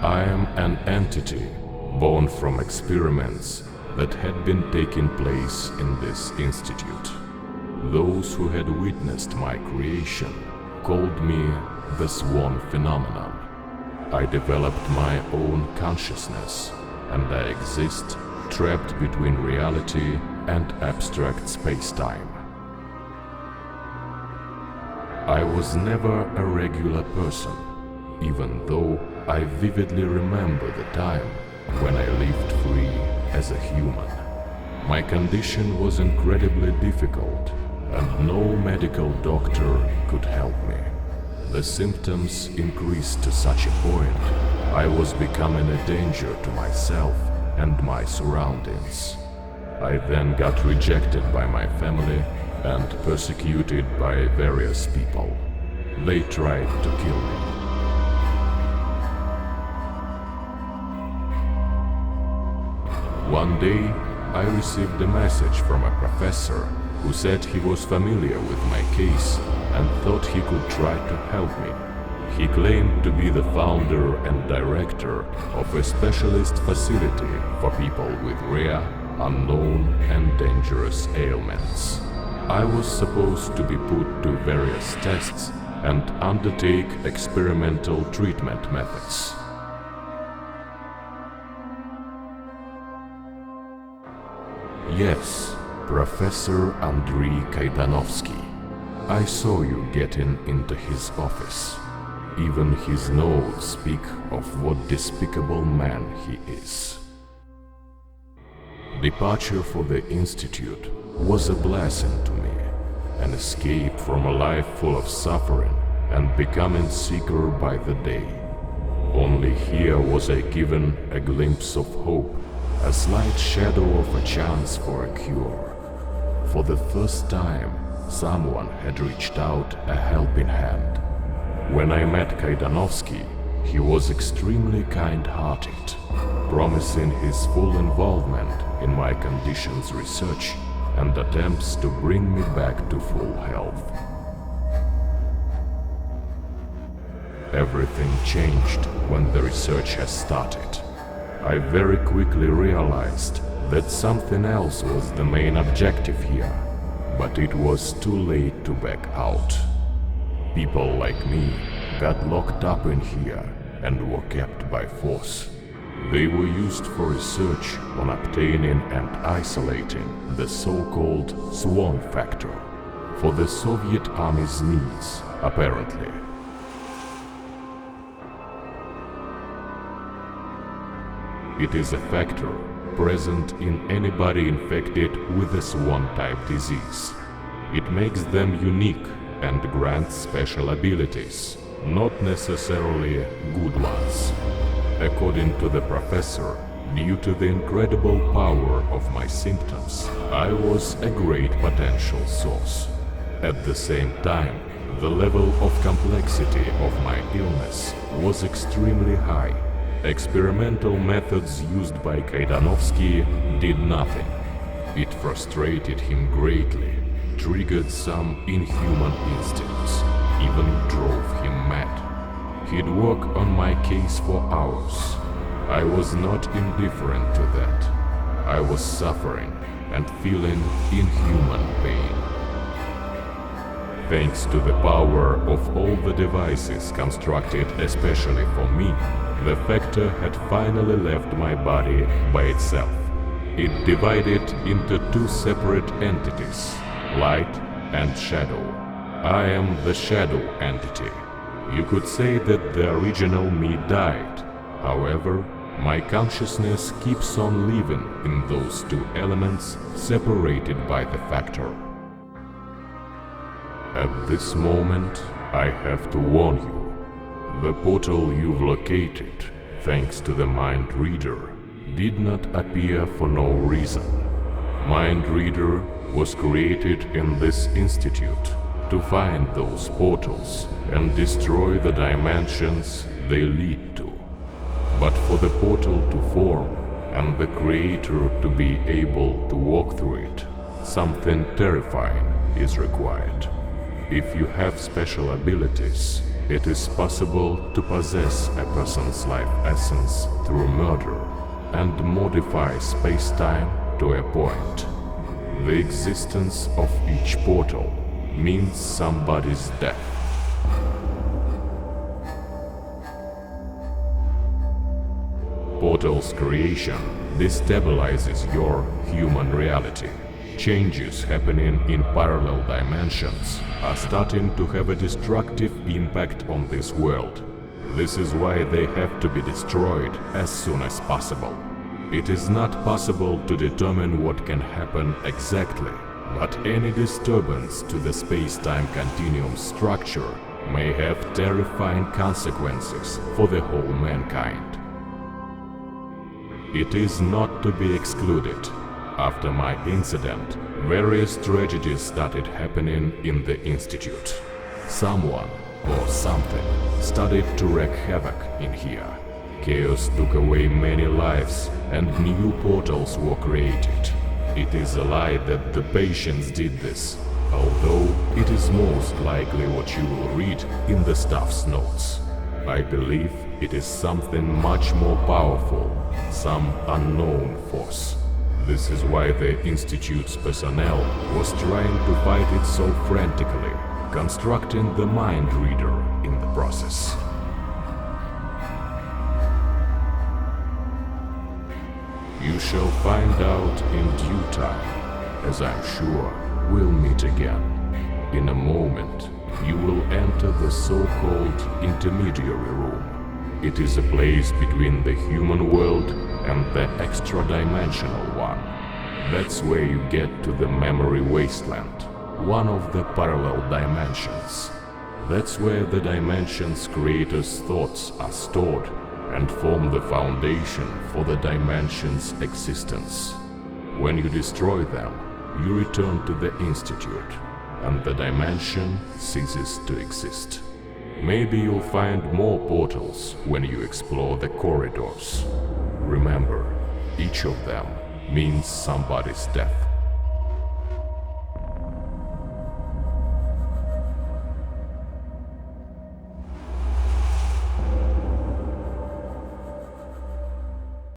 I am an entity born from experiments that had been taking place in this institute. Those who had witnessed my creation called me the S.W.A.N phenomenon. I developed my own consciousness, and I exist trapped between reality and abstract space-time. I was never a regular person, even though I vividly remember the time when I lived free as a human. My condition was incredibly difficult, and no medical doctor could help me. The symptoms increased to such a point, I was becoming a danger to myself and my surroundings. I then got rejected by my family and persecuted by various people. They tried to kill me. One day, I received a message from a professor who said he was familiar with my case and thought he could try to help me. He claimed to be the founder and director of a specialist facility for people with rare, unknown and dangerous ailments. I was supposed to be put to various tests and undertake experimental treatment methods. Yes, Professor Andrei Kaidanovsky. I saw you getting into his office. Even his notes speak of what despicable man he is. Departure for the Institute was a blessing to me, an escape from a life full of suffering and becoming sicker by the day. Only here was I given a glimpse of hope, a slight shadow of a chance for a cure. For the first time, someone had reached out a helping hand. When I met Kaidanovsky, he was extremely kind-hearted, promising his full involvement in my conditions research and attempts to bring me back to full health. Everything changed when the research has started. I very quickly realized that something else was the main objective here, but it was too late to back out. People like me got locked up in here and were kept by force. They were used for research on obtaining and isolating the so-called S.W.A.N factor for the Soviet Army's needs, apparently. It is a factor present in anybody infected with the S.W.A.N type disease. It makes them unique and grants special abilities, not necessarily good ones. According to the professor, due to the incredible power of my symptoms, I was a great potential source. At the same time, the level of complexity of my illness was extremely high. Experimental methods used by Kaidanovsky did nothing. It frustrated him greatly, triggered some inhuman instincts, even drove him mad. He'd work on my case for hours. I was not indifferent to that. I was suffering and feeling inhuman pain. Thanks to the power of all the devices constructed especially for me, the factor had finally left my body by itself. It divided into two separate entities, light and shadow. I am the shadow entity. You could say that the original me died. However, my consciousness keeps on living in those two elements separated by the factor. At this moment, I have to warn you. The portal you've located, thanks to the Mind Reader, did not appear for no reason. Mind Reader was created in this institute to find those portals and destroy the dimensions they lead to. But for the portal to form and the creator to be able to walk through it, something terrifying is required. If you have special abilities, It is possible to possess a person's life essence through murder and modify space-time to a point. The existence of each portal means somebody's death. Portal's creation destabilizes your human reality. Changes happening in parallel dimensions are starting to have a destructive impact on this world. This is why they have to be destroyed as soon as possible. It is not possible to determine what can happen exactly, but any disturbance to the space-time continuum structure may have terrifying consequences for the whole mankind. It is not to be excluded. After my incident, various tragedies started happening in the Institute. Someone or something started to wreak havoc in here. Chaos took away many lives and new portals were created. It is a lie that the patients did this, although it is most likely what you will read in the staff's notes. I believe it is something much more powerful, some unknown force. This is why the Institute's personnel was trying to fight it so frantically, constructing the mind reader in the process. You shall find out in due time, as I'm sure we'll meet again. In a moment, you will enter the so-called intermediary room. It is a place between the human world and the extra-dimensional one. That's where you get to the memory wasteland, one of the parallel dimensions. That's where the dimension's creator's thoughts are stored and form the foundation for the dimension's existence. When you destroy them, you return to the Institute, and the dimension ceases to exist. Maybe you'll find more portals when you explore the corridors. Remember, each of them means somebody's death.